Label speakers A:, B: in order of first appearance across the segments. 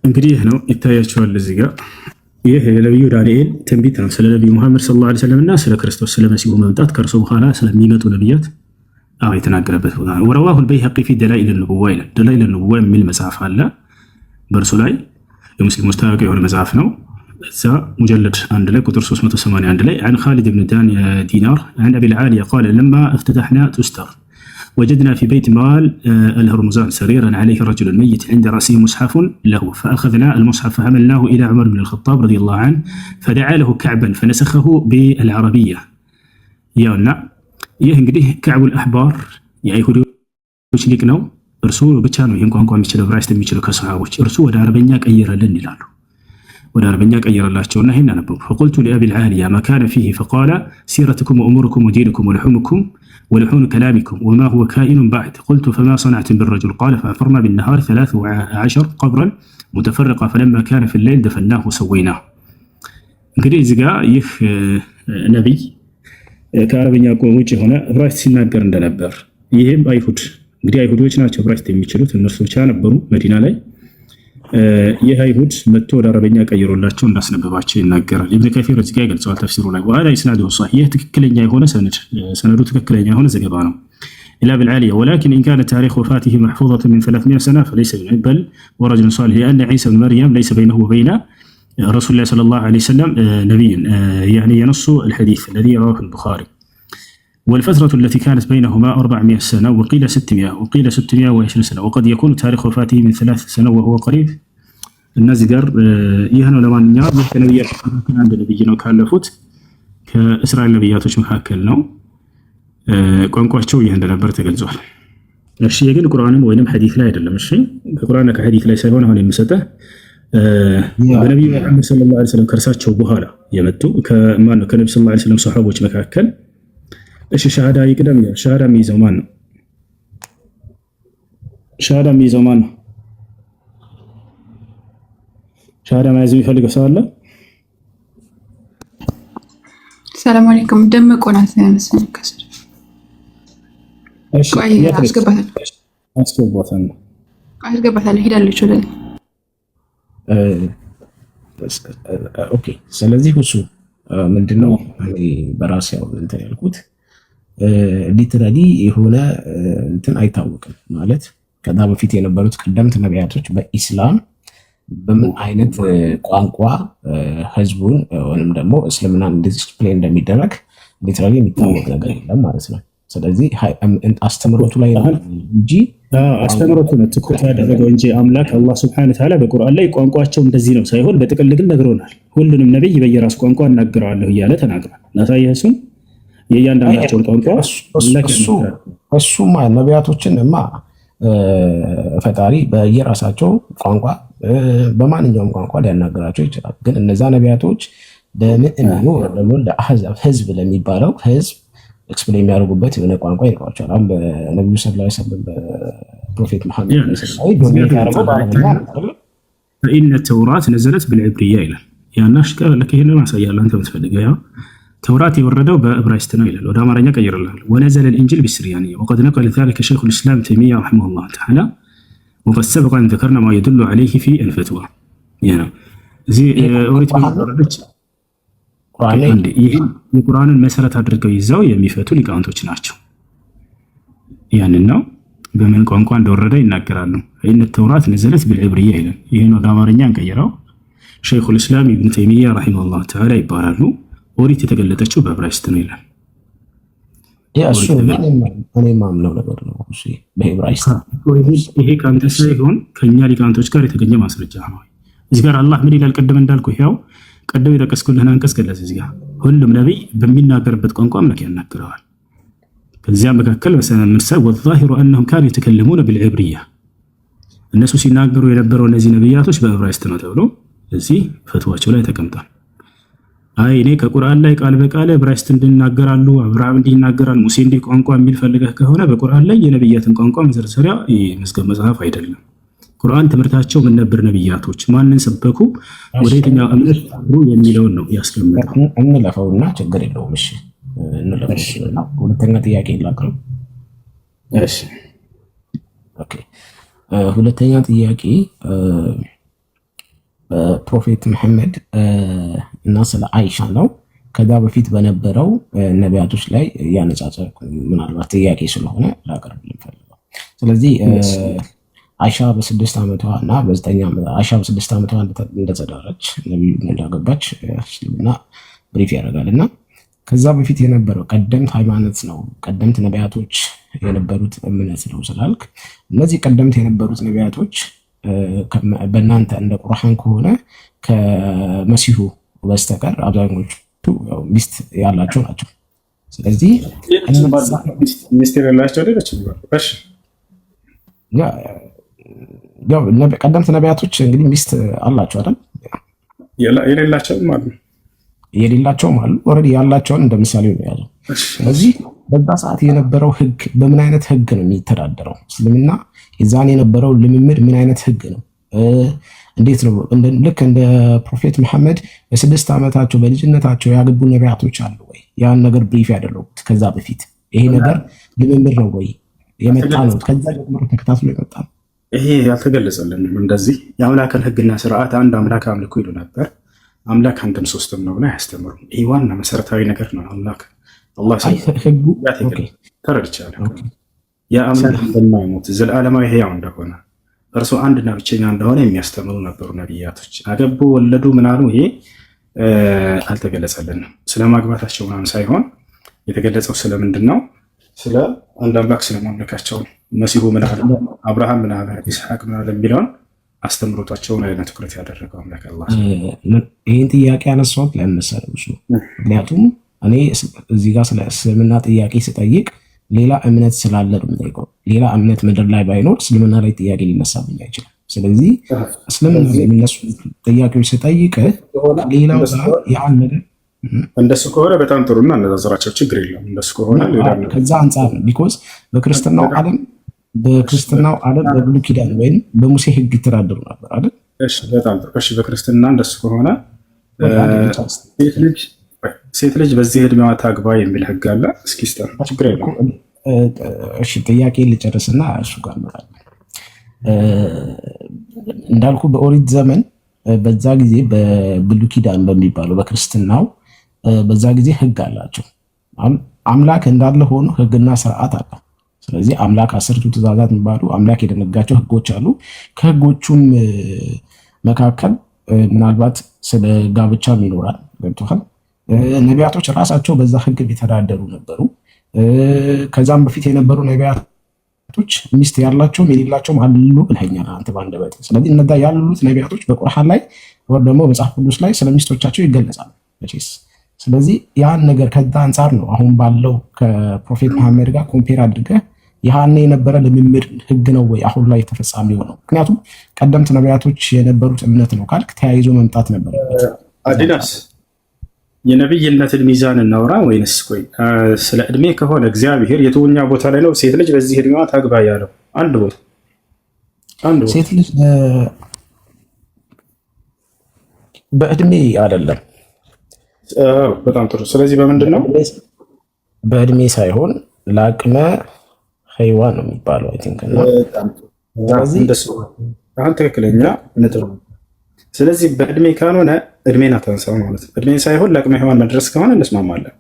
A: እንግዲህ ይህ ነው ይታያቸዋል እዚህ ጋር። ይህ የነቢዩ ዳንኤል ትንቢት ነው ስለ ነቢዩ ሙሐመድ ሰለላሁ ዐለይሂ ወሰለም እና ስለ ክርስቶስ ስለ መሲሁ መምጣት ከእርሱ በኋላ ስለሚመጡ ነቢያት የተናገረበት ቦታ ነው። ወረዋሁ አልበይሀቂ ፊ ደላኢል ኑቡዋ ይላል። ደላኢል ኑቡዋ የሚል መጽሐፍ አለ። በእርሱ ላይ የሙስሊሞች ታዋቂ የሆነ መጽሐፍ ነው። እዛ ሙጀለድ 1 ላይ ቁጥር 381 ላይ عن خالد بن دينار عن أبي العالية قال لما افتتحنا تستر وجدنا في بيت مال الهرمزان سريرا عليه رجل ميت عند رأسه مصحف له فأخذنا المصحف فحملناه إلى عمر بن الخطاب رضي الله عنه فدعا له كعبا فنسخه بالعربية يانا እንግዲህ كعب الأحبار የአይሁዶች ሊቅ ነው። እርሱ ብቻ ነው ይህን ቋንቋ የሚችለው ዕብራይስጥ የሚችለው ከሰሃቦች። እርሱ ወደ አረበኛ ቀይረልን ይላሉ። ወደ አረበኛ ቀይረላቸውና ይሄን አነበቡ። فقلت لأبي العالية ما كان فيه فقال سيرتكم وأموركم ودينكم ولحومكم ولحون كلامكم وما هو كائن بعد. قلت فما صنعتم بالرجل؟ قال فأفرنا بالنهار 13 قبرا متفرقة فلما كان في الليل دفناه وسويناه. እንግዲህ እዚህ ጋር ይህ ነቢይ ከአረበኛ ውጭ የሆነ ዕብራይስጥ ሲናገር እንደነበር ይህም አይሁድ እንግዲህ አይሁዶች ናቸው ዕብራይስጥ የሚችሉት እነርሱ ብቻ ነበሩ መዲና ላይ። ይህ አይሁድ መጥቶ ወደ አረበኛ ቀይሮላቸው እንዳስነበባቸው ይናገራል። ኢብኑ ከሲር እዚህ ጋር ይገልጸዋል ተፍሲሩ ላይ وهذا اسناده صحيح። ይህ ትክክለኛ የሆነ ሰነዱ ትክክለኛ የሆነ ዘገባ ነው። إلى بالعالية ولكن إن كان تاريخ وفاته محفوظة من 300 سنة فليس بل ورجل صالح لأن عيسى بن مريم ليس بينه وبين رسول الله صلى الله عليه وسلم نبي يعني ينص الحديث الذي رواه البخاري. والفترة التي كانت بينهما 400 سنة وقيل 600 وقيل 620 سنة وقد يكون تاريخ وفاته من 3 سنة وهو قريب. እነዚህ ጋር ይህ ነው። ለማንኛውም ይህ ከነቢያት መካከል አንድ ነቢይ ነው ካለፉት ከእስራኤል ነቢያቶች መካከል ነው። ቋንቋቸው ይህ እንደነበር ተገልጿል። እሺ የግን ቁርአንም ወይንም ሐዲስ ላይ አይደለም። እሺ ከቁርአንና ከሐዲስ ላይ ሳይሆን አሁን የምሰጠህ በነቢዩ መሐመድ ሰለላሁ ዐለይሂ ወሰለም ከእርሳቸው በኋላ የመጡ ከማን ነው? ከነቢዩ ሰለላሁ ዐለይሂ ወሰለም ሱሐቦች መካከል እሺ ሻሃዳ ይቅደም። ሻሃዳ የሚይዘው ማን ነው? ሻሃዳ የሚይዘው ማን ነው? ሻሃዳ መያዝ የሚፈልገው ሰው አለ?
B: ሰላም አለይኩም። ደመቆ ናት መሰለኝ ከስር። እሺ አስገባታለሁ። ሄዳለች ወደ
C: ኦኬ። ስለዚህ እሱ ምንድነው በራሴ ያው እንትን ያልኩት ሊትራሊ የሆነ እንትን አይታወቅም ማለት ከዛ በፊት የነበሩት ቀደምት ነቢያቶች በኢስላም በምን አይነት ቋንቋ ህዝቡን ወይም ደግሞ እስልምናን ዲስፕሌይ እንደሚደረግ ሊትራሊ የሚታወቅ ነገር የለም ማለት ነው። ስለዚህ አስተምሮቱ ላይ እንጂ
A: አስተምሮቱ ነው ትኩረት ያደረገው እንጂ አምላክ አላህ ሱብሓነሁ ወተዓላ በቁርአን ላይ ቋንቋቸው እንደዚህ ነው ሳይሆን በጥቅል ግን ነግሮናል። ሁሉንም ነብይ በየራሱ ቋንቋ እናገራለሁ እያለ ተናግሯል። ላሳየሱም የእያንዳንዳቸውን ቋንቋ
C: እሱማ ነቢያቶችንማ ፈጣሪ በየራሳቸው ቋንቋ በማንኛውም ቋንቋ ሊያናገራቸው ይችላል። ግን እነዛ ነቢያቶች ለምእመኑ ደግሞ ለአህዛብ ህዝብ ለሚባለው ህዝብ ኤክስፕሌን የሚያደርጉበት የሆነ ቋንቋ ይኖራቸዋል። አሁን በነቢዩ ሰለላሁ ዐለይሂ ወሰለም በፕሮፌት መሐመድ
A: ኢነ ተውራት ነዘለት ብልዕብርያ ይላል። ያናሽ ለክ ይሄን ማሳያለሁ አንተ የምትፈልገው ያው ተውራት የወረደው በዕብራይስጥ ነው ይላል። ወደ አማርኛ ቀይረላል። ወነዘለ الانجيل بالسريانية وقد نقل ذلك شيخ الاسلام تيمية رحمه الله تعالى وقد سبق ان ذكرنا ما يدل عليه في الفتوى. يعني زي ኦሪት ወረደች የቁርአንን መሰረት አድርገው ይዘው የሚፈቱ ሊቃውንቶች ናቸው። ያንን ነው በምን ቋንቋ እንደወረደ ይናገራሉ። ኢነ ተውራት ነዘለት بالعبرية ይላል። ይሄን ወደ አማርኛ እንቀይረው ሸይኹ الاسلام ابن تيمية رحمه الله تعالى ይባላሉ። ኦሪት የተገለጠችው በዕብራይስጥ ነው ይላል።
C: ያሱ እኔ ማምነው ነገር ነው እሺ በዕብራይስጥ።
A: ይሄ ካንተ ሳይሆን ከኛ ሊቃውንቶች ጋር የተገኘ ማስረጃ ነው። እዚህ ጋር አላህ ምን ይላል? ቀደም እንዳልኩ ያው ቀደም የጠቀስኩልህን አንቀጽ ገለጽ። እዚህ ጋር ሁሉም ነብይ በሚናገርበት ቋንቋ አምላክ ያናግረዋል። ከዚያ መካከል በሰነምርሳ والظاهر انهم كانوا يتكلمون بالعبرية እነሱ ሲናገሩ የነበረው እነዚህ ነብያቶች በዕብራይስጥ ነው ተብሎ እዚህ ፈትዋቸው ላይ ተቀምጧል። አይ እኔ ከቁርአን ላይ ቃል በቃል ዕብራይስጥ እንድናገራሉ አብርሃም እንዲናገራል ሙሴ እንዲ ቋንቋ የሚል ፈልገህ ከሆነ በቁርአን ላይ የነብያትን ቋንቋ መዘርዘሪያ መዝገብ መጽሐፍ አይደለም። ቁርአን ትምህርታቸው ምን ነበር? ነብያቶች ማንን ሰበኩ፣ ወደ የትኛው እምነት ሩ የሚለውን ነው ያስቀምጠው።
C: እንለፈውና ችግር የለውም። እሺ እንለፈውና ሁለተኛ ጥያቄ ላቅርብ።
A: እሺ
C: ኦኬ። ሁለተኛ ጥያቄ ፕሮፌት መሐመድ እና ስለ አይሻ ነው። ከዛ በፊት በነበረው ነቢያቶች ላይ ያነጻጸርኩ ምናልባት ጥያቄ ስለሆነ ላቀርብ ልፈልገው። ስለዚህ አይሻ በ6 ዓመቷ እና አይሻ በ6 ዓመቷ እንደተዳረች ነቢዩ እንዳገባች እስልምና ብሪፍ ያደርጋል እና ከዛ በፊት የነበረው ቀደምት ሃይማኖት ነው፣ ቀደምት ነቢያቶች የነበሩት እምነት ነው ስላልክ እነዚህ ቀደምት የነበሩት ነቢያቶች በእናንተ እንደ ቁርአን ከሆነ ከመሲሁ በስተቀር አብዛኞቹ ሚስት ያላቸው ናቸው። ስለዚህ
A: ሚስት የሌላቸው ሌሎች
C: ቀደምት ነቢያቶች እንግዲህ ሚስት አላቸው አይደል?
A: የሌላቸውም አሉ፣
C: የሌላቸውም አሉ። ኦልሬዲ ያላቸውን እንደ ምሳሌ ነው የያዘው። ስለዚህ በዛ ሰዓት የነበረው ህግ በምን አይነት ህግ ነው የሚተዳደረው? እስልምና የዛን የነበረው ልምምድ ምን አይነት ህግ ነው? እንዴት ነው? ልክ እንደ ፕሮፌት መሐመድ በ6 ዓመታቸው በልጅነታቸው ያገቡ ነቢያቶች አሉ ወይ? ያን ነገር ብሪፍ ያደረጉት ከዛ በፊት ይሄ ነገር ልምምድ ነው ወይ የመጣ ነው? ከዛ ጀምሮ ተከታትሎ የመጣ ነው።
A: ይሄ ያልተገለጸልንም። እንደዚህ የአምላክን ህግና ስርዓት አንድ አምላክ አምልኩ ይሉ ነበር። አምላክ አንድም ሶስትም ነው ብላ አያስተምሩም። ይህ ዋና መሰረታዊ ነገር ነው። አምላክ ተረድቻለሁ። የአምላክ እንደማይሞት ዘለዓለማዊ ህያው እንደሆነ እርሱ አንድና ብቸኛ እንደሆነ የሚያስተምሩ ነበሩ ነቢያቶች። አገቡ፣ ወለዱ፣ ምናሉ ይሄ አልተገለጸልንም። ስለ ማግባታቸው ምናምን ሳይሆን የተገለጸው ስለምንድን ነው? ስለ አንድ አምላክ ስለማምለካቸው መሲሁ ምን አለ፣ አብርሃም ምን አለ፣ ይስሐቅ ምን አለ የሚለውን አስተምሮታቸውን አይነት ትኩረት ያደረገው አምላክ አላህ።
C: ይህን ጥያቄ ያነሳሁት ለምሳሌ ምክንያቱም እኔ እዚህ ጋር ስለ እስልምና ጥያቄ ስጠይቅ ሌላ እምነት ስላለ ነው የምጠይቀው። ሌላ እምነት ምድር ላይ ባይኖር እስልምና ላይ ጥያቄ ሊነሳብኝ አይችልም። ስለዚህ እስልምና ላይ የሚነሱ ጥያቄዎች ስጠይቅ ሌላው ያን ነገር
A: እንደሱ ከሆነ በጣም ጥሩና እነዛዘራቸው ችግር የለም። እንደሱ ከሆነ
C: ከዛ አንጻር ነው ቢኮዝ በክርስትናው ዓለም በብሉይ ኪዳን ወይም በሙሴ ህግ ይተዳደሩ ነበር አይደል?
A: እሺ፣ በጣም ጥሩ። እሺ፣ በክርስትና እንደሱ ከሆነ ሴት ልጅ በዚህ እድሜዋ ታግባ የሚል ህግ አለ። እስኪ ችግር የለም።
C: እሺ፣ ጥያቄ ልጨርስና እሱ ጋር እንመጣለን። እንዳልኩ በኦሪት ዘመን በዛ ጊዜ በብሉይ ኪዳን በሚባለው በክርስትናው በዛ ጊዜ ህግ አላቸው። አምላክ እንዳለ ሆኖ ህግና ስርዓት አለ። ስለዚህ አምላክ 10ቱ ትእዛዛት የሚባሉ አምላክ የደነጋቸው ህጎች አሉ። ከህጎቹም መካከል ምናልባት ስለ ጋብቻም ይኖራል። ገብቶሃል? ነቢያቶች ራሳቸው በዛ ህግ የተዳደሩ ነበሩ። ከዛም በፊት የነበሩ ነቢያቶች ሚስት ያላቸውም የሌላቸውም አሉ ብለኸኛል አንተ በአንደበት። ስለዚህ እነዛ ያሉት ነቢያቶች በቁርአን ላይ ወይ ደግሞ መጽሐፍ ቅዱስ ላይ ስለ ሚስቶቻቸው ይገለጻል መቼስ። ስለዚህ ያን ነገር ከዛ አንጻር ነው አሁን ባለው ከፕሮፌት መሐመድ ጋር ኮምፔር አድርገህ ያኔ የነበረ ልምምድ ህግ ነው ወይ አሁን ላይ ተፈጻሚ ሆነው? ምክንያቱም ቀደምት ነቢያቶች የነበሩት እምነት ነው ካልክ ተያይዞ መምጣት ነበረበት።
A: አዲዳስ የነብይነትን ሚዛን እናውራ ወይንስ? ቆይ ስለ እድሜ ከሆነ እግዚአብሔር የትውኛ ቦታ ላይ ነው ሴት ልጅ በዚህ እድሜዋ ታግባ ያለው? አንድ ቦታ
C: ሴት ልጅ በእድሜ አይደለም።
A: በጣም ጥሩ። ስለዚህ በምንድን ነው?
C: በእድሜ ሳይሆን ለአቅመ ሔዋን ነው የሚባለው። አይ ቲንክ እና
A: አሁን ትክክለኛ ነጥብ ነው። ስለዚህ በእድሜ ካልሆነ እድሜን አታንሳው ማለት ነው። እድሜ ሳይሆን ለአቅመ ሔዋን መድረስ ከሆነ እንስማማለን።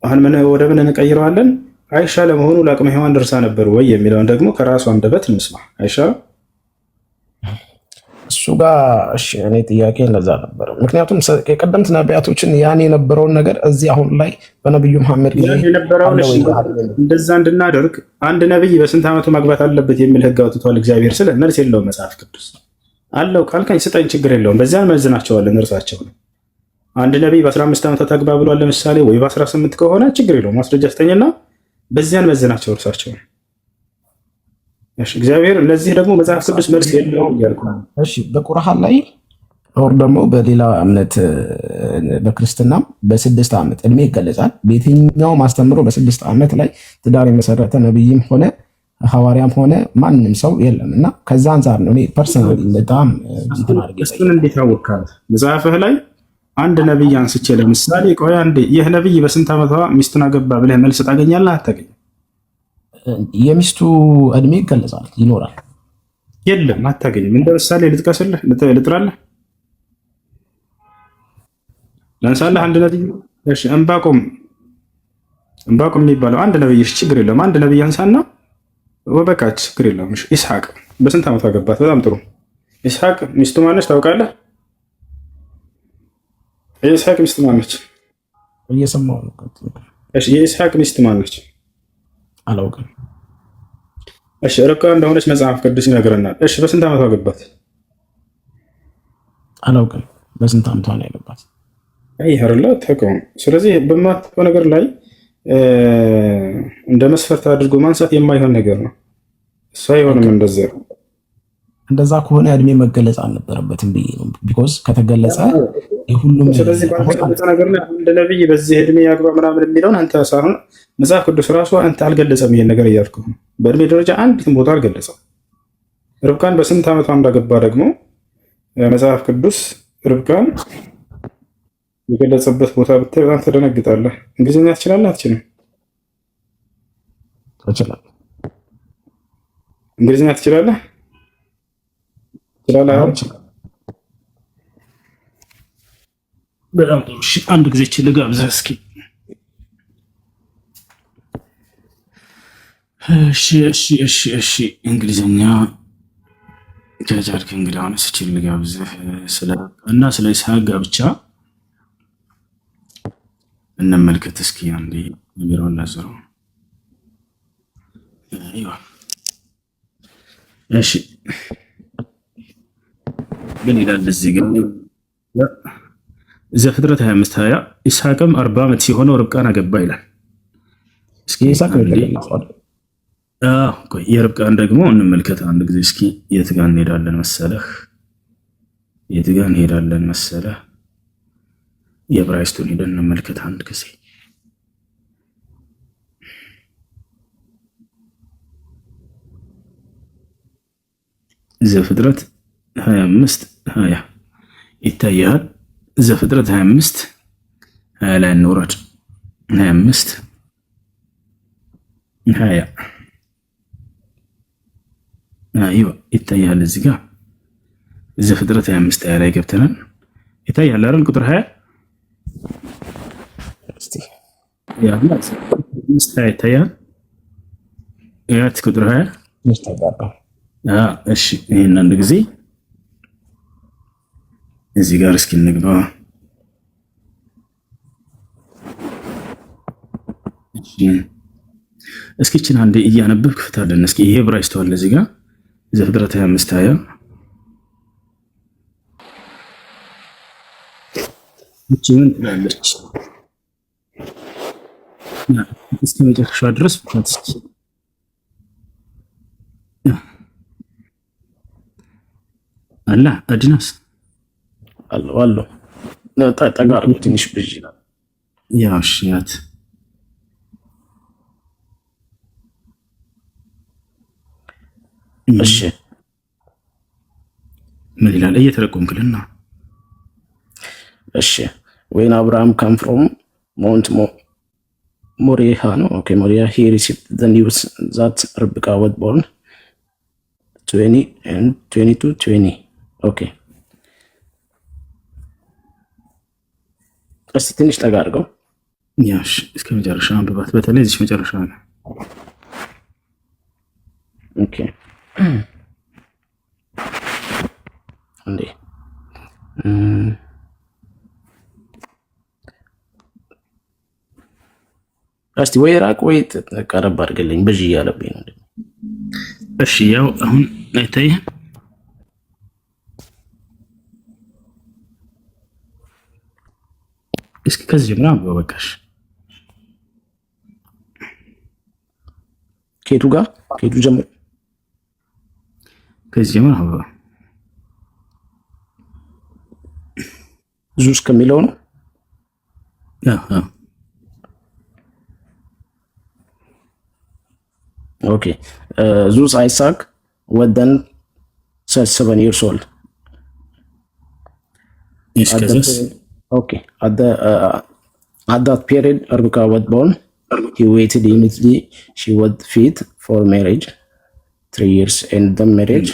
A: አሁን ወደ ምን እንቀይረዋለን? አይሻ ለመሆኑ ለአቅመ ሔዋን ደርሳ ነበር ወይ የሚለውን ደግሞ ከራሱ አንደበት እንስማ። አይሻ
C: እሱ ጋር እሺ፣ እኔ ጥያቄ እንደዛ ነበር። ምክንያቱም የቀደምት ነቢያቶችን ያን የነበረውን ነገር እዚህ አሁን ላይ በነብዩ መሐመድ ጊዜ
A: የነበረውን እንደዛ እንድናደርግ አንድ ነብይ በስንት ዓመቱ ማግባት አለበት የሚል ህግ አውጥቷል እግዚአብሔር። ስለ መልስ የለውም መጽሐፍ ቅዱስ አለው ካልከኝ ስጠኝ፣ ችግር የለውም። በዚያን መዝናቸዋለን እርሳቸው ነው። አንድ ነቢይ በ15 ዓመታት አግባ ብሏል ለምሳሌ፣ ወይ በ18 ከሆነ ችግር የለውም። ማስረጃ ስጠኝና በዚያን መዝናቸው እርሳቸው ነው። እሺ፣ እግዚአብሔር ለዚህ ደግሞ መጽሐፍ ቅዱስ መልስ የለውም እያልኩ ነው።
C: እሺ፣ በቁርአን ላይ ወር ደግሞ በሌላ እምነት በክርስትናም በ6 ዓመት እድሜ ይገለጻል። በየትኛውም አስተምሮ በ6 ዓመት ላይ ትዳር የመሰረተ ነብይም ሆነ ሐዋርያም ሆነ ማንም ሰው የለም እና ከዛ አንፃር ነው እኔ ፐርሰናሊ በጣም
A: እሱን እንዴት አወቅካት? መጽሐፍህ ላይ አንድ ነብይ አንስቼ ለምሳሌ ቆይ አንዴ ይህ ነብይ በስንት ዓመቷ ሚስቱን አገባ ብለህ መልስ ታገኛለህ? አታገኝም።
C: የሚስቱ እድሜ ይገለጻል ይኖራል።
A: የለም፣ አታገኝም። እንደ ምሳሌ ልጥቀስልህ፣ ልጥራለህ። ላንሳለህ አንድ ነብይ። እሺ ዕንባቆም የሚባለው አንድ ነብይ። እሺ ችግር የለውም አንድ ነብይ አንሳና ወበቃ ችግር የለውም። እሺ ኢስሐቅ በስንት ዓመቱ አገባት? በጣም ጥሩ። ኢስሐቅ ሚስቱ ማነች ታውቃለህ? የኢስሐቅ ሚስት ማነች?
C: እየሰማሁ ነው።
A: እሺ የኢስሐቅ ሚስት ማነች?
C: አላውቅም።
A: እሺ ርብቃ እንደሆነች መጽሐፍ ቅዱስ ይነግረናል። እሺ በስንት ዓመቱ አገባት?
C: አላውቅም። በስንት ዓመቷ ነው ያገባት?
A: አይ ሀርላ ተቀው። ስለዚህ በማታውቀው ነገር ላይ እንደ መስፈርት አድርጎ ማንሳት የማይሆን ነገር ነው። እሱ አይሆንም።
C: እንደዛ ከሆነ እድሜ መገለጽ አልነበረበትም ብዬ ነው። ቢኮዝ ከተገለጸ የሁሉም
A: ስለዚህ ባልተገለጸ ነገር ላይ እንደ ነብይ በዚህ እድሜ ያግባ ምናምን የሚለውን አንተ ሳይሆን መጽሐፍ ቅዱስ ራሱ አንተ አልገለጸም። ይሄን ነገር እያልኩ በእድሜ ደረጃ አንዲትም ቦታ አልገለጸም። ርብቃን በስንት ዓመቷ እንዳገባ ደግሞ መጽሐፍ ቅዱስ ርብቃን የገለጸበት ቦታ ብታይ በጣም ተደነግጣለህ። እንግሊዝኛ ትችላለህ? አትችልም?
C: እችላለሁ።
A: እንግሊዝኛ ትችላለህ? በጣም ጥሩ። እሺ አንድ ጊዜ ልጋብዝህ እስኪ። እሺ እንግሊዝኛ ጃጃርክ እንግዲህ አሁን ስችል ልጋብዝህ ስለ ኢስሐቅ ጋብቻ እንመልከት እስኪ። አንዴ የሚለውን ላዘረው። እሺ ግን ይላል እዚህ ግን ዘፍጥረት 25:20 ኢስሐቅም 40 ዓመት ሲሆነው ርብቃን አገባ ይላል። እስኪ የርብቃን ደግሞ እንመልከት አንድ ጊዜ እስኪ። የት ጋር እንሄዳለን መሰለህ? የዕብራይስጡን ሄደን እንመልከት አንድ ጊዜ። ዘፍጥረት 25:20 ይታያል። ዘፍጥረት 25:20 ላይ እንውረድ። 25:20 አይዋ ይታያል። እዚህ ጋር ዘፍጥረት 25:20 ላይ ገብተናል። ይታያል አይደል? ቁጥር 20 ይታያል። ቁጥር 20 እሺ ይሄን አንድ ጊዜ እዚህ ጋር እስኪ እንግባ። እስኪ እችን አንዴ እያነበብክ ፍታለን እስኪ። ይሄ ዕብራይስጥ አለ እዚህ ጋር ዘፍጥረት 25:20 እቺ ምን ትላለች? እስከ መጨረሻው ድረስ ፍታት እስኪ። አላ አድናስ
C: አሎ ጠጋር ትንሽ ብዥ ይላል።
A: ያው እሺ ያት
C: እሺ
A: ምን ይላል? እየተረጎምክልና
C: እሺ when Abraham come from Mount Moriah no okay Moriah he received the news that Rebecca was born 20 and 22:20 okay እስቲ ትንሽ ጠጋ አድርገው።
A: ያሽ እስከ መጨረሻ አንብባት፣ በተለይ እዚህ መጨረሻ ነው።
C: ኦኬ እንዴ እስቲ ወይ ራቅ ወይ ቀረብ አድርግልኝ፣ ብዥ እያለብኝ ነው።
A: እሺ ያው አሁን አይታይህ? እስኪ ከዚህ ጀምራ በበቃሽ።
C: ከየቱ ጋር ከየቱ ጀምር?
A: ከዚህ ጀምራ አበባ
C: ዙስ ከሚለው ነው። ኦኬ ዙስ አይሳክ ወደን 7 years old. Okay. At that period, Rebecca was born. He waited immediately. She was fit for marriage. 3 years and the marriage.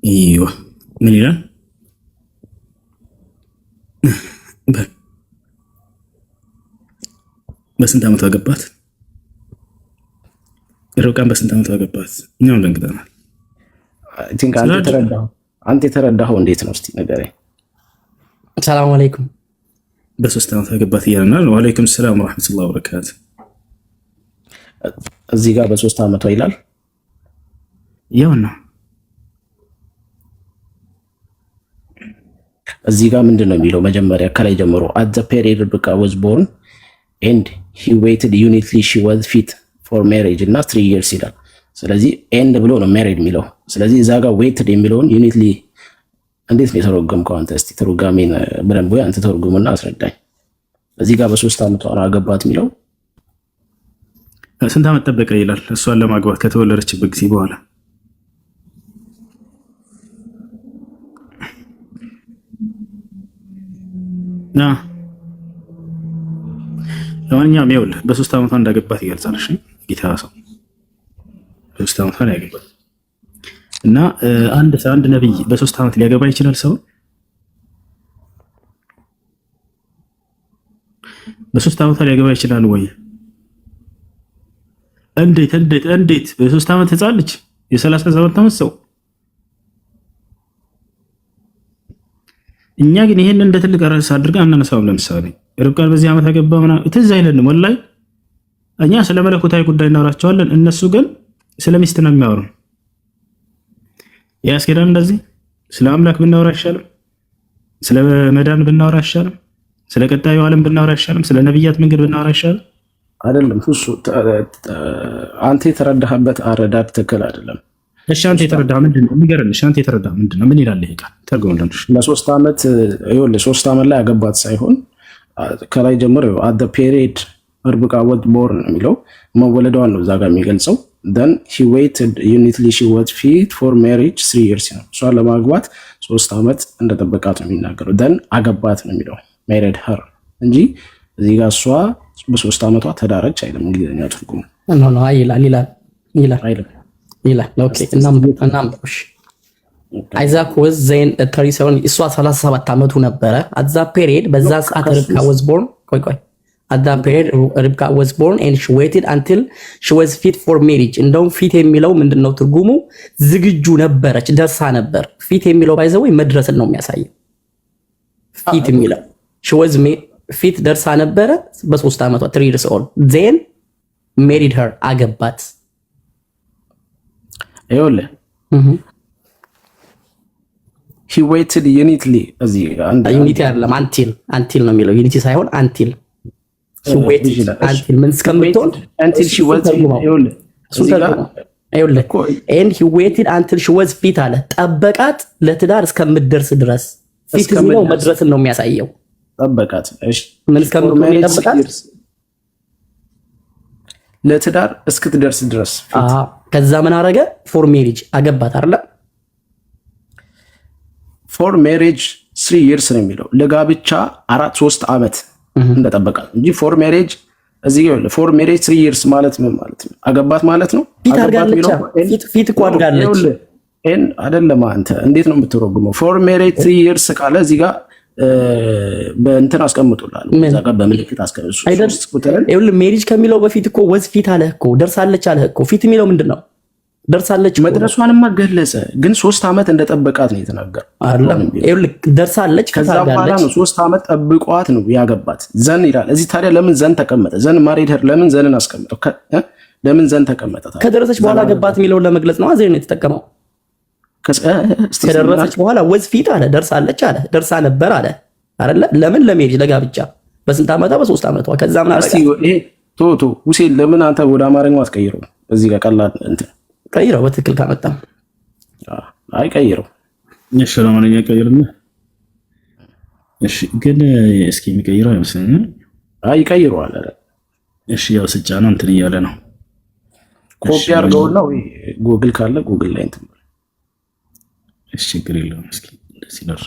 A: ايوه من هنا በስንት ዓመቷ አገባት? ርብቃን በስንት ዓመቷ አገባት? እኛም ደንግጠናል።
C: አንተ የተረዳኸው እንዴት ነው? እስቲ ንገረኝ።
D: ሰላም አለይኩም።
A: በ3 ዓመቷ አገባት እያለናል። ወአለይኩም ሰላም ወራህመቱላሂ ወበረካቱ።
C: እዚህ ጋር በ3 ዓመቷ ይላል።
A: ያውና
C: እዚህ ጋር ምንድን ነው የሚለው? መጀመሪያ ከላይ ጀምሮ at the period Rebecca was born and he waited unitly she was fit for marriage እና 3 years ይላል። ስለዚህ ኤንድ ብሎ ነው ሜሪድ የሚለው። ስለዚህ እዛ ጋር ዌይትድ የሚለውን ዩኒትሊ እንዴት ነው የተረጎምከው አንተ? እስቲ ተርጓሜን ብለን ቦይ አንተ ተርጉምና አስረዳኝ። እዚህ ጋር በ3 ዓመቷ አገባት የሚለው
A: ስንት ዓመት ጠበቀ ይላል? እሷን ለማግባት ከተወለደችበት ጊዜ በኋላ ለማንኛውም ይኸውልህ በ3 ዓመቷ እንዳገባት ይገልጻል። እሺ ጌታ ሰው በ3 ዓመቷ ላይ ያገባት እና አንድ ነብይ በ3 ዓመት ሊያገባ ይችላል? ሰው በ3 ዓመቷ ሊያገባ ይችላል ወይ? እንዴት በ3 ዓመት ህፃን ልጅ የ37 ዓመት ሰው። እኛ ግን ይሄን እንደ ትልቅ ርዕስ አድርገን አናነሳውም። ለምሳሌ ርብቃን በዚህ ዓመት አገባ ምናምን ትዝ አይለንም። ወላሂ እኛ ስለ መለኮታዊ ጉዳይ እናወራቸዋለን፣ እነሱ ግን ስለ ሚስት ነው የሚያወሩ። ያስኬዳል እንደዚህ? ስለ አምላክ ብናወራ አይሻልም? ስለ መዳን ብናወራ አይሻልም? ስለ ቀጣዩ ዓለም ብናወራ አይሻልም? ስለ ነብያት መንገድ ብናወራ አይሻልም?
C: አይደለም እሱ አንተ የተረዳህበት አረዳድ ትክክል አይደለም።
A: እሺ አንተ የተረዳህ ምንድን ነው? ንገረን። እሺ አንተ የተረዳህ ምንድን ነው? ምን ይላል ይሄ ቃል? ተርጉምልን።
C: ለ3 ዓመት ይኸውልህ 3 ዓመት ላይ አገባት ሳይሆን ከላይ ጀምሮ at the period Rebecca was born ነው የሚለው መወለዷን ነው እዛ ጋር የሚገልጸው። then he waited unitly she was fit for marriage 3 years ነው። እሷን ለማግባት 3 ዓመት እንደጠበቃት ነው የሚናገረው። then አገባት ነው የሚለው married her እንጂ እዚህ ጋር እሷ በ3 ዓመቷ ተዳረች አይደለም። እንግሊዝኛ ትርጉሙ
D: ነው ይላል። ኦኬ እናምብሽ አይዛክ ወዝ ዜን 37 እሷ 37 ዓመቱ ነበረ። አዛ ፔሪድ በዛ ሰዓት ርብቃ was born ቆይ አዛ ፔሪድ ርብቃ was born and she waited until she was fit for marriage። እንደውም ፊት የሚለው ምንድነው ትርጉሙ? ዝግጁ ነበረች፣ ደርሳ ነበር። ፊት የሚለው ባይዘው መድረስን ነው የሚያሳየው። ፊት የሚለው she was ፊት ደርሳ ነበረ በ3 ዓመቷ 3 years old then married her አገባት።
C: ይኸውልህ he waited unitly እዚህ
D: ዩኒቲ አይደለም አንቲል ነው የሚለው ዩኒቲ ሳይሆን አንቲል he waited until ምን እስከምትሆን
C: until she was ይኸውልህ
D: and he waited until she was fit አለ። ጠበቃት ለትዳር እስከምትደርስ ድረስ። ፊት የሚለው መድረስን ነው የሚያሳየው።
C: ጠበቃት እሺ
D: ምን እስከምትሆን ጠበቃት
C: ለትዳር እስክትደርስ ድረስ።
D: ከዛ ምን አረገ? ፎር ሜሪጅ አገባት አይደል?
C: ፎር ሜሪጅ 3 years ነው የሚለው ለጋብቻ 3 ዓመት እንደጠበቃት እንጂ ፎር ሜሪጅ እዚህ ይኸውልህ ፎር ሜሪጅ 3 years ማለት ምን ማለት ነው? አገባት ማለት ነው።
D: ፊት አድርጋለች። ፊት እኮ አድርጋለች
C: አይደለም። አንተ እንዴት ነው የምትረጉመው? ፎር ሜሪጅ 3 years ካለ እዚህ ጋር በእንትን አስቀምጡላል እዛ ጋር በምልክት አስቀምጡ።
D: ይኸውልህ ሜሪጅ ከሚለው በፊት እኮ ወዝ ፊት አለ እኮ ደርሳለች አለ እኮ። ፊት የሚለው ምንድነው? ደርሳለች።
C: መድረሷንማ ገለጸ፣ ግን 3 ዓመት እንደጠበቃት ነው የተናገረው አይደል?
D: ይኸውልህ ደርሳለች።
C: ከዛ በኋላ ነው 3 ዓመት ጠብቋት ነው ያገባት። ዘን ይላል እዚህ። ታዲያ ለምን ዘን ተቀመጠ? ዘን ማሪድ ሄር ለምን ዘንን አስቀምጠው? ለምን ዘን ተቀመጠ?
D: ከደረሰች በኋላ አገባት የሚለውን ለመግለጽ ነው አዘን የተጠቀመው። ከደረሰች በኋላ ወዝ ፊት አለ፣ ደርሳለች አለ፣ ደርሳ ነበር አለ አይደለ? ለምን ለሜሪጅ ለጋብቻ በስንት ዓመቷ? በ3 ዓመቷ። ከዛ ምን አረጋ?
C: ይሄ ቶቶ ሁሴን ለምን አንተ ወደ አማርኛው አትቀይረው? እዚህ ጋር ቀላል እንትን
D: ቀይረው፣ በትክክል ካመጣ
C: አይ ቀይረው።
A: እሺ ለማንኛውም ቀይርና እሺ። ግን እስኪ የሚቀይረው አይመስለኝም።
C: አይ ቀይረዋል።
A: እሺ ያው ስጫ ነው እንትን እያለ ነው።
C: ኮፒ አድርገውና ወይ ጉግል ካለ ጉግል ላይ እንትን
A: እሺ ችግር የለውም። እስኪ እንደዚህ ነው።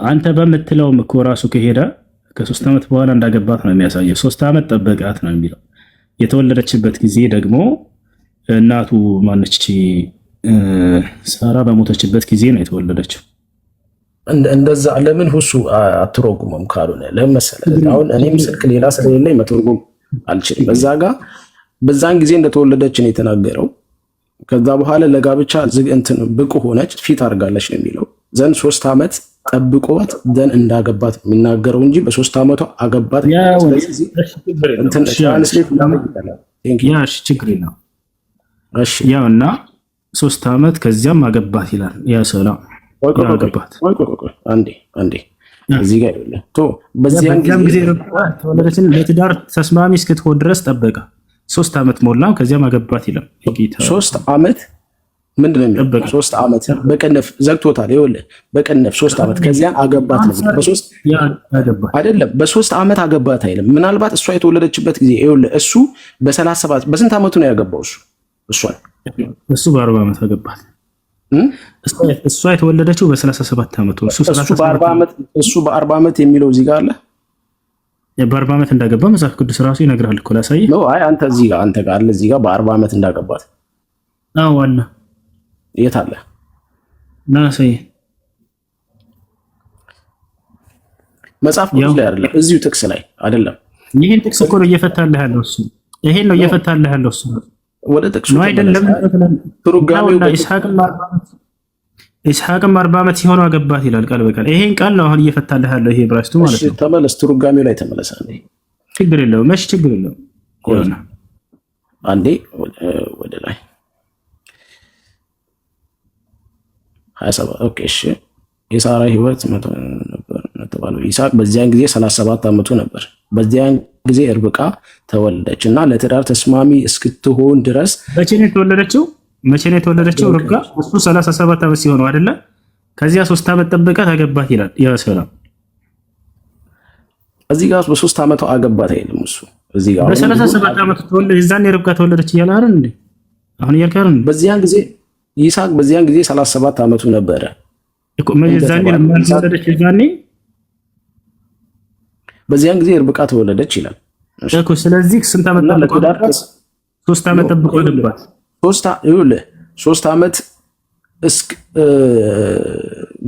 A: አንተ በምትለውም እኮ ራሱ ከሄደ ከ3 ዓመት በኋላ እንዳገባት ነው የሚያሳየው። 3 ዓመት ጠበቃት ነው የሚለው። የተወለደችበት ጊዜ ደግሞ እናቱ ማነች? ሳራ በሞተችበት ጊዜ ነው የተወለደችው።
C: እንደዛ ለምን ሁሱ አትረጉመም? ካልሆነ ለምን መሰለህ አሁን እኔም ስልክ ሌላ ስለሌለኝ መተርጎም አልችልም። በዛን ጊዜ እንደተወለደች ነው የተናገረው። ከዛ በኋላ ለጋብቻ ብቁ ሆነች ፊት አድርጋለች ነው የሚለው። ዘንድ 3 ዓመት ጠብቆት ዘንድ እንዳገባት የሚናገረው እንጂ በ3 ዓመቷ አገባት።
A: ችግር የለውም። ያው እና 3 ዓመት ከዚያም አገባት ይላል። ያ ሰላም አገባት።
C: አንዴ እዚህ ጋር ይኸውልህ
A: በዚያን ጊዜ ተወለደችን ለትዳር ተስማሚ እስክትሆን ድረስ ጠበቀ። 3 ዓመት ሞላው፣ ከዚያም አገባት ይላል።
C: 3 ዓመት ምንድን ነው የሚለው? 3 ዓመት በቀነፍ ዘግቶታል። ይኸውልህ በቀነፍ 3 ዓመት ከዚያን አገባት ነው። አይደለም በ3 ዓመት አገባት አይልም። ምናልባት እሷ የተወለደችበት ጊዜ ይኸውልህ እሱ በ37 በስንት ዓመቱ ነው ያገባው? እሱ
A: በ40 ዓመት አገባት። እሷ የተወለደችው በ37 ዓመቱ።
C: እሱ በ40 ዓመት የሚለው እዚህ ጋር አለ።
A: በ40 ዓመት እንዳገባ መጽሐፍ ቅዱስ ራሱ ይነግራል እኮ። ላሳይህ
C: ነው። አይ አንተ እዚህ ጋር አንተ ጋር አለ። እዚህ ጋር በ40 ዓመት እንዳገባት።
A: አዎ አለ።
C: የት አለ?
A: ላሳይህ።
C: መጽሐፍ ቅዱስ ላይ አይደለም፣ እዚሁ ጥቅስ ላይ አይደለም።
A: ይሄን ጥቅስ እኮ ነው እየፈታልህ ያለው እሱ። ይሄን ነው እየፈታልህ ያለው እሱ።
C: ወደ ጥቅሱ
A: ነው አይደለም።
C: ትርጓሜው
A: ኢስሐቅም 40 ዓመት ሲሆነው አገባት ይላል ቃል በቃል። ይሄን ቃል ነው አሁን እየፈታልህ ያለው ይሄ ብራስቱ ማለት ነው።
C: ተመለስ፣ ትርጓሜው ላይ ተመለስ።
A: ችግር የለውም። መች ችግር የለውም።
C: አንዴ ወደ ላይ 27 ኦኬ። እሺ የሳራ ህይወት ነበር ተባለው። ይስሐቅ በዚያን ጊዜ 37 ዓመቱ ነበር። በዚያን ጊዜ ርብቃ ተወለደች እና ለትዳር ተስማሚ እስክትሆን ድረስ።
A: መቼ ነው የተወለደችው ርብቃ? እሱ 37 ዓመት ሲሆነው አይደለ? ከዚያ 3 ዓመት ጠብቃ አገባት ይላል። ያ ሰላም
C: እዚህ ጋር በ3 ዓመቷ አገባት አይልም እሱ። እዚህ ጋር
A: በ37 ዓመት ተወለደ። የዛኔ ርብቃ ተወለደች እያለ አይደል እንዴ? አሁን እያልክ አይደል?
C: በዚያን ጊዜ ይስሐቅ በዚያን ጊዜ 37 ዓመቱ ነበረ
A: እኮ። የዛኔ ለምን ተወለደች?
C: በዚያን ጊዜ ርብቃ ተወለደች ይላል
A: እኮ። ስለዚህ ስንት ዓመት ጠብቆ? 3 ዓመት ጠብቆ አገባት።
C: 3 ዓመት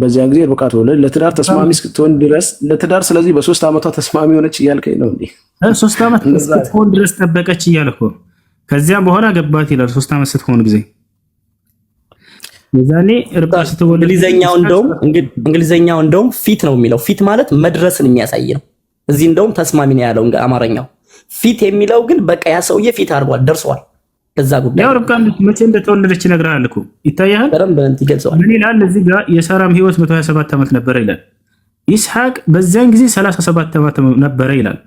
C: በዚያን ጊዜ ርብቃ ተወለደች ለትዳር ተስማሚ እስክትሆን ድረስ ለትዳር። ስለዚህ በ3 ዓመቷ ተስማሚ ሆነች እያልከኝ ነው እንዴ?
A: 3 ዓመት እስክትሆን ድረስ ጠበቀች እያልኩ። ከዚያም በኋላ ገባት ይላል። 3 ዓመት ስትሆን ጊዜ የዛኔ ርብቃ ስትወለድ።
D: እንግሊዘኛው እንደውም ፊት ነው የሚለው። ፊት ማለት መድረስን የሚያሳይ ነው። እዚህ እንደውም ተስማሚ ነው ያለው አማርኛው። ፊት የሚለው ግን በቃ ያ ሰውዬ ፊት አድርጓል፣ ደርሷል በዛ ጉዳይ።
A: ያው ርብቃ መቼ እንደተወለደች ይነግራል እኮ። ይታያል፣
D: በደንብ ይገልጸዋል።
A: ምን ይላል እዚህ ጋር? የሳራም ህይወት 127 ዓመት ነበረ ይላል። ይስሐቅ በዚያን ጊዜ 37 ዓመት ነበረ ይላል።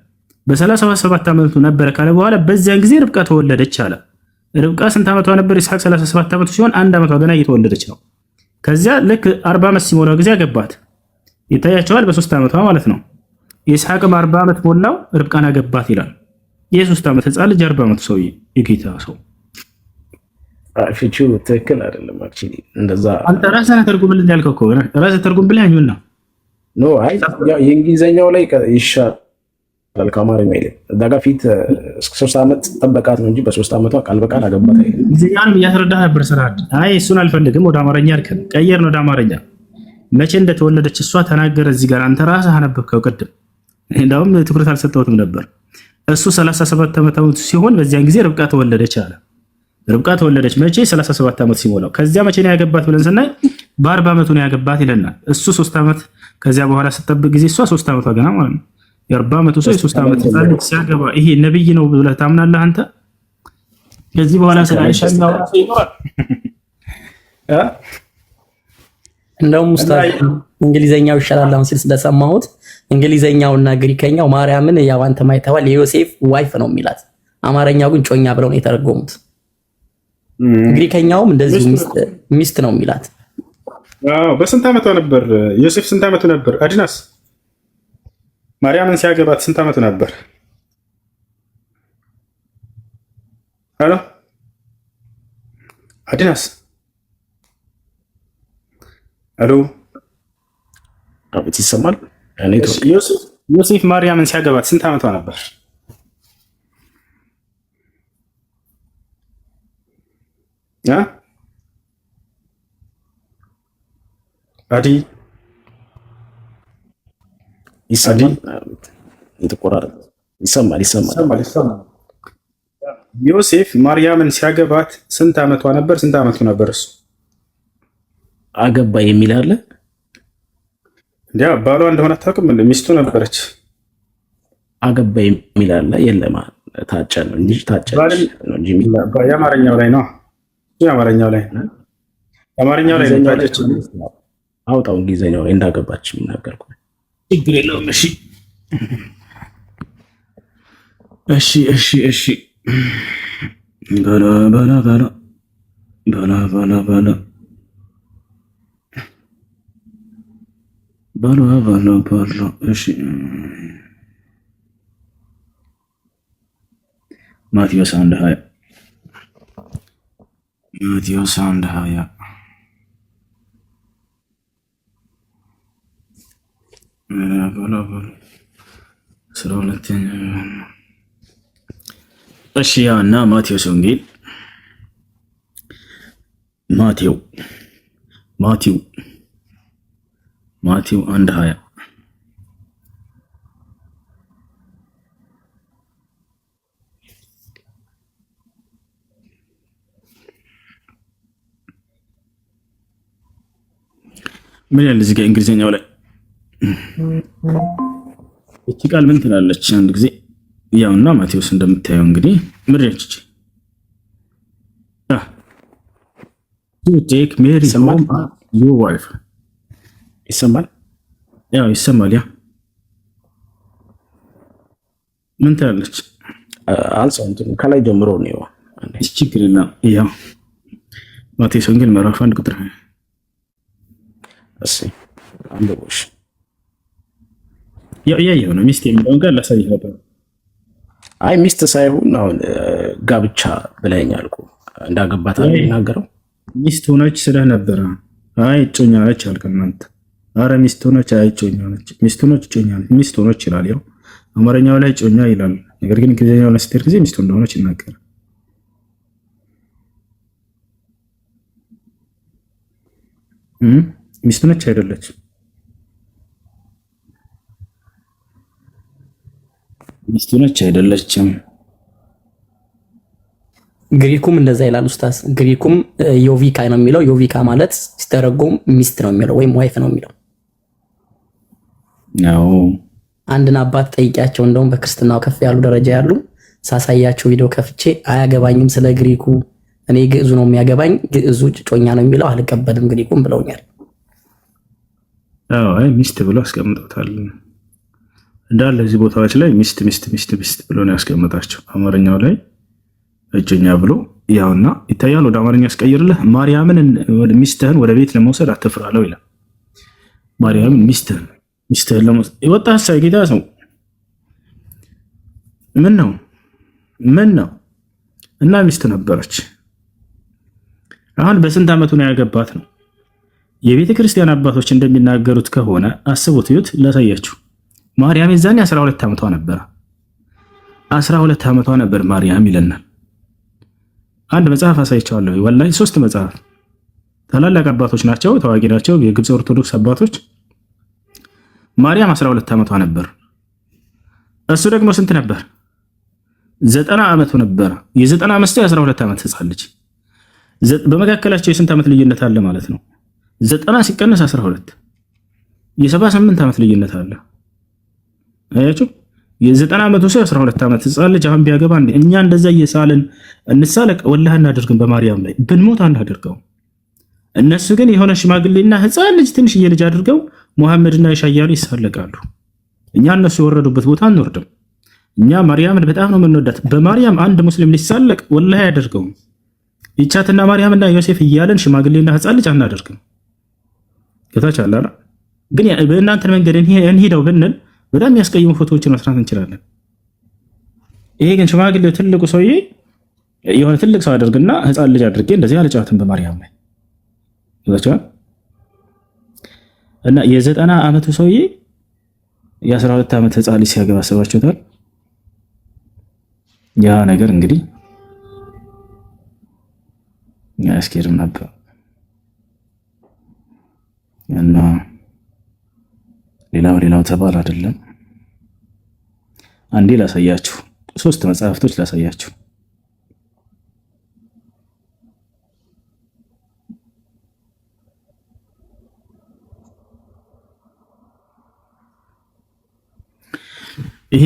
A: በ37 ዓመቱ ነበረ ካለ በኋላ በዚያን ጊዜ ርብቃ ተወለደች አለ። ርብቃ ስንት ዓመቷ ነበር? ይስሐቅ 37 ዓመቱ ሲሆን 1 ዓመቷ ገና እየተወለደች ነው። ከዚያ ልክ 40 ዓመት ሲሞላው ጊዜ አገባት። ይታያቸዋል፣ በ3 ዓመቷ ማለት ነው። ይስሐቅም 40 ዓመት ሞላው ርብቃን አገባት ይላል። የ3 ዓመት ህፃን ልጅ 40 ዓመቱ ሰውዬ የጌታ ሰው።
C: ፍቺው ትክክል አይደለም። አክቹሊ እንደዛ
A: አንተ ራስህ ተርጉምልኝ ያልከው እኮ ራስህ ተርጉም ብለህ አይሁንና
C: ኖ አይ የእንግሊዘኛው ላይ ይሻላል ከአማርኛ ይልቅ። እዛ ጋር ፊት እስከ 3 ዓመት ጠበቃት ነው እንጂ በ3 ዓመቷ ቃል በቃል አገባት አይደለም።
A: እዚያንም እያስረዳህ ነበር ስራድ። አይ እሱን አልፈልግም፣ ወደ አማርኛ አልከን ቀየር ነው ወደ አማርኛ። መቼ እንደተወለደች እሷ ተናገረ እዚህ ጋር። አንተ ራስህ አነበብከው ቅድም። እንደውም ትኩረት አልሰጠሁትም ነበር። እሱ 37 ዓመት ሲሆን በዚያን ጊዜ ርብቃ ተወለደች አለ። ርብቃ ተወለደች መቼ? 37 ዓመት ሲሞላው። ከዚያ መቼ ነው ያገባት ብለን ስናይ በ40 ዓመቱ ነው ያገባት ይለናል። እሱ 3 ዓመት ከዚያ በኋላ ስጠብቅ ጊዜ እሷ 3 ዓመቷ ገና ማለት ነው። የ40 ዓመቱ ሰው የ3 ዓመት ጻድቅ ሲያገባ ይሄ ነብይ ነው ብለህ ታምናለህ አንተ? ከዚህ በኋላ ስለአይሻ ነው ይኖራል።
D: እንደውም ኡስታዝ እንግሊዘኛው ይሻላል አሁን ሲል ስለሰማሁት። እንግሊዘኛውና ግሪከኛው ማርያምን ያው አንተ ማይተዋል የዮሴፍ ዋይፍ ነው የሚላት። አማርኛው ግን ጮኛ ብለው ነው የተረጎሙት። ግሪከኛውም እንደዚህ ሚስት ነው የሚላት።
A: አዎ በስንት ዓመቷ ነበር ዮሴፍ? ስንት ዓመቱ ነበር አድናስ? ማርያምን ሲያገባት ስንት ዓመቱ ነበር? አሎ አድናስ፣ አሎ
C: አቤት፣ ይሰማል?
A: ዮሴፍ ማርያምን ሲያገባት ስንት ዓመቷ ነበር? አዲ
C: ይሰማል? የተቆራረጠ ይሰማል።
A: ዮሴፍ ማርያምን ሲያገባት ስንት ዓመቷ ነበር? ስንት ዓመቱ ነበር? እሱ
C: አገባ የሚል አለ።
A: እንዲያ ባሏ እንደሆነ አታውቅም? ሚስቱ ነበረች።
C: አገባ የሚል አለ። የለም ታጨ ነው እንጂ ታጨች ነው እንጂ
A: የአማርኛው ላይ ነው። የአማርኛው ላይ ታጨች።
C: አውጣው እንግሊዝኛው ላይ እንዳገባች የሚናገር ችግር የለውም።
A: እሺ በላ እሺ ማቴዎስ 1:20 እሺ እና ማቴዎስ ወንጌል ማቴው 1:20 ምን ያለ እዚህ ጋር እንግሊዝኛው ላይ እቺ ቃል ምን ትላለች? አንድ ጊዜ ያውና ማቴዎስ እንደምታየው እንግዲህ ምድረች ቴክ ሜሪ ሆም ዩር ዋይፍ
C: ይሰማል።
A: ያው ይሰማል። ያ ምን ትላለች?
C: አልሰማሁም። ከላይ ጀምሮ ነው።
A: ችግር የለም። ያው ማቴዎስ ወንጌል ምዕራፍ 1 ቁጥር እሺ አንደውሽ ያየው ነው። ሚስት የሚለውን ጋር ላሳይህ ነበር።
C: አይ ሚስት ሳይሆን አሁን ጋብቻ ብለኸኛል እኮ እንዳገባት አይናገረው።
A: ሚስት ሆነች ስለነበረ አይ እጮኛ ነች አልከን አንተ። አረ ሚስት ሆነች፣ አይ እጮኛ ነች። ሚስት ሆነች፣ እጮኛ ነች። ሚስት ሆነች ይላል። ያው አማርኛው ላይ እጮኛ ይላል። ነገር ግን እንግሊዝኛው ላይ ስትሄድ ጊዜ ሚስት እንደሆነች ይናገራል። ሚስት ነች አይደለች? ሚስት ነች አይደለችም?
D: ግሪኩም እንደዛ ይላል ኡስታዝ። ግሪኩም ዮቪካ ነው የሚለው። ዮቪካ ማለት ሲተረጎም ሚስት ነው የሚለው ወይም ዋይፍ ነው የሚለው
A: ነው።
D: አንድን አባት ጠይቂያቸው፣ እንደውም በክርስትናው ከፍ ያሉ ደረጃ ያሉ ሳሳያቸው ቪዲዮ ከፍቼ አያገባኝም ስለ ግሪኩ፣ እኔ ግዕዙ ነው የሚያገባኝ፣ ግዕዙ ጮኛ ነው የሚለው አልቀበልም ግሪኩም ብለውኛል።
A: አይ ሚስት ብሎ አስቀምጠውታል እንዳለ እዚህ ቦታዎች ላይ ሚስት ሚስት ሚስት ሚስት ብሎ ነው ያስቀምጣቸው። አማርኛው ላይ እጮኛ ብሎ ያውና ይታያል። ወደ አማርኛ ያስቀይርልህ። ማርያምን ሚስትህን ወደ ቤት ለመውሰድ አትፍራለው ይላል። ማርያምን ሚስትህን ለመውሰድ ይወጣ ሐሳብ ጌታ ሰው ምን ነው እና ሚስት ነበረች። አሁን በስንት ዓመቱ ነው ያገባት ነው? የቤተ ክርስቲያን አባቶች እንደሚናገሩት ከሆነ አስቡት፣ ይሁት ላሳያችሁ። ማርያም የዛኔ 12 ዓመቷ ነበር። 12 ዓመቷ ነበር ማርያም ይለናል። አንድ መጽሐፍ አሳይቻለሁ። ወላሂ 3 መጽሐፍ ታላላቅ አባቶች ናቸው፣ ታዋቂ ናቸው፣ የግብፅ ኦርቶዶክስ አባቶች። ማርያም 12 ዓመቷ ነበር። እሱ ደግሞ ስንት ነበር? 90 ዓመቱ ነበር። የ90 ዓመት ሰው የ12 ዓመት ሕፃን ልጅ። በመካከላቸው የስንት ዓመት ልዩነት አለ ማለት ነው? 90 ሲቀነስ 12 የ78 ዓመት ልዩነት አለ። አያችሁ? የ90 ዓመቱ ሰው 12 ዓመት ሕፃን ልጅ አሁን ቢያገባ እኛ እንደዛ እየሳልን እንሳለቅ ወላሂ እናደርግም። በማርያም ላይ ብንሞት አናደርገው። እነሱ ግን የሆነ ሽማግሌና ሕፃን ልጅ ትንሽዬ ልጅ አድርገው ሙሐመድና ኢሳ እያሉ ይሳለቃሉ። እኛ እነሱ የወረዱበት ቦታ አንወርድም። እኛ ማርያምን በጣም ነው የምንወዳት። በማርያም አንድ ሙስሊም ሊሳለቅ ወላሂ አያደርገውም። ይቻትና ማርያምና ዮሴፍ እያለን ሽማግሌና ሕፃን ልጅ አናደርግም። ከታች አለ ግን በእናንተ መንገድ እንሄደው ብንል በጣም የሚያስቀይሙ ፎቶዎችን መስራት እንችላለን። ይሄ ግን ሽማግሌው ትልቁ ሰውዬ የሆነ ትልቅ ሰው አድርግና ሕፃን ልጅ አድርጌ እንደዚህ አልጫወትም በማርያም ላይ ይወጣ እና የ90 ዓመቱ ሰውዬ የ12 ዓመት ሕፃን ልጅ ሲያገባ አስባችሁታል? ያ ነገር እንግዲህ ያስኬድም ነበር። እና ሌላው ተባል አይደለም። አንዴ ላሳያችሁ፣ 3 መጽሐፍቶች ላሳያችሁ። ይሄ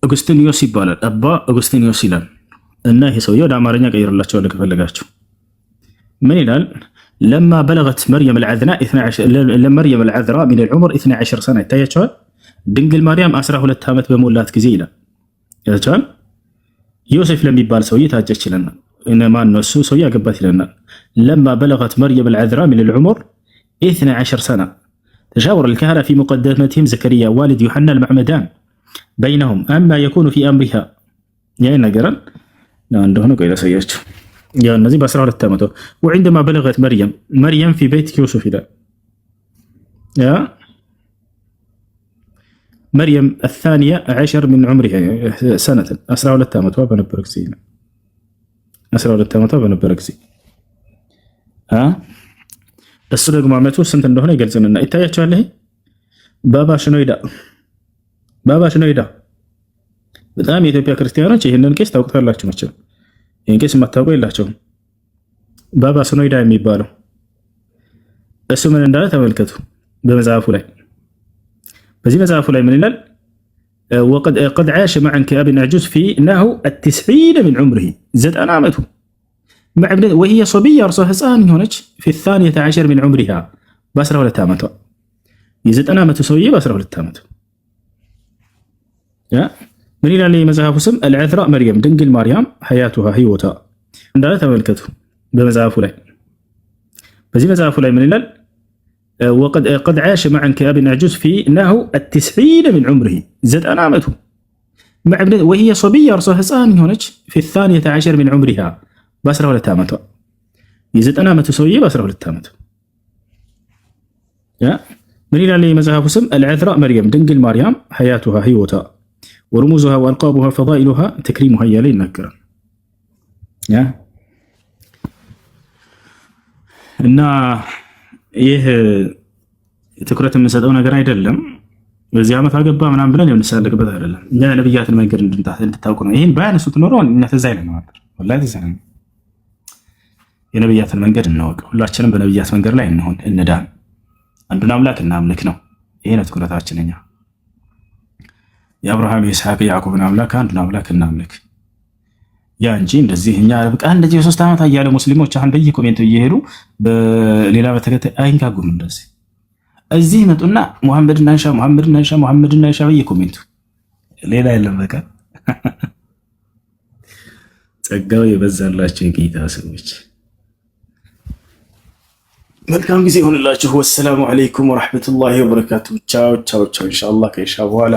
A: አውግስቲኖስ ይባላል። አባ አውግስቲኖስ ይላል እና ይሄ ሰውዬው ወደ አማርኛ ቀይርላችኋለሁ ከፈለጋችሁ። ምን ይላል? ለማ በለገት መርየም العذراء من العمر 12 سنة ይታያቸዋል። ድንግል ማርያም 12 ዓመት በሞላት ጊዜ ይላል። ያቻል ዮሴፍ ለሚባል ሰውዬ ታጨች ይለናል። ማን ነው እሱ ሰውዬ? አገባት ይለናል። ለማ በለገት መርየም العذراء من العمر 12 سنة تشاور الكهنة في مقدمتهم زكريا والد يوحنا المعمدان بينهم أما يكون في أمرها يعني نقرأ عندهن قيل سيأتي يا النزي بأسرار التامة. وعندما بلغت مريم في بيت يوسف ذا يا مريم 12 من عمرها سنة أسرار التامة بنبركسين أسرار التامة بنبركسين السلوك معمته سنت عندهن يقلزن إن إتايا شو بابا شنو يدا በጣም የኢትዮጵያ ክርስቲያኖች ይሄንን ቄስ ታውቁታላችሁ መቼም። ይሄን ቄስ የማታውቁ የላቸውም። ባባ ስኖይዳ የሚባለው እሱ ምን እንዳለ ተመልከቱ። በመጽሐፉ ላይ በዚህ መጽሐፉ ላይ ምን ይላል? قد عاش مع كأب عجوز في نحو 90 من عمره 90 ዓመቱ مع ابن وهي صبية እርሷ ህፃን ሆነች في 12 من عمرها በ12 ዓመቷ የ90 ዓመቱ ሰውዬ በ12 ዓመቱ ምን ይላል የመጽሐፉ ስም? العذراء مريم ድንግል ማርያም حياتها ህይወቷ እንዳለ ተመልከቱ። በመጽሐፉ ላይ በዚህ መጽሐፉ ላይ ምን ይላል? قد عاش مع كأب عجوز في نحو 90 من عمره 90 ዓመቱ مع ابن وهي صبية እርሷ ህፃን ሆነች في 12 من عمرها በ12 ዓመቷ የ90 ዓመቱ ሰውዬ በ12 ዓመቱ ምን ይላል የመጽሐፉ ስም? العذراء مريم ድንግል ማርያም حياتها ህይወቷ ورموزها والقابها فضائلها تكريمها يا لين نكر እና ይህ ትኩረት የምንሰጠው ነገር አይደለም። በዚህ ዓመት አገባ ምናምን ብለን የምንሳለቅበት አይደለም። እኛ የነብያትን መንገድ እንድታውቁ ነው። ይሄን ባያነሱት ኖሮ እኛ ተዛ ይለን ነበር። ወላሂ ተዛ ነው። የነብያትን መንገድ እናወቅ። ሁላችንም በነብያት መንገድ ላይ እንሆን፣ እንዳን። አንዱን አምላክ እናምልክ ነው። ይሄ ነው ትኩረታችን እኛ የአብርሃም የይስሐቅ የያዕቆብን አምላክ አንዱን አምላክ እናምልክ ያ እንጂ እንደዚህ እኛ በቃ እንደዚህ የ3 ዓመት አያለ ሙስሊሞች አሁን በየኮሜንቱ እየሄዱ በሌላ በተከታይ አይንካጉም። እንደዚህ እዚህ መጡና ሙሐመድና ኢሳ በየኮሜንቱ ሌላ የለም። በቃ ጸጋው የበዛላቸው የጌታ ሰዎች መልካም ጊዜ ይሁንላችሁ። ወሰላሙ አለይኩም ወራህመቱላሂ ወበረካቱ። ቻው ኢንሻአላህ ከኢሻ በኋላ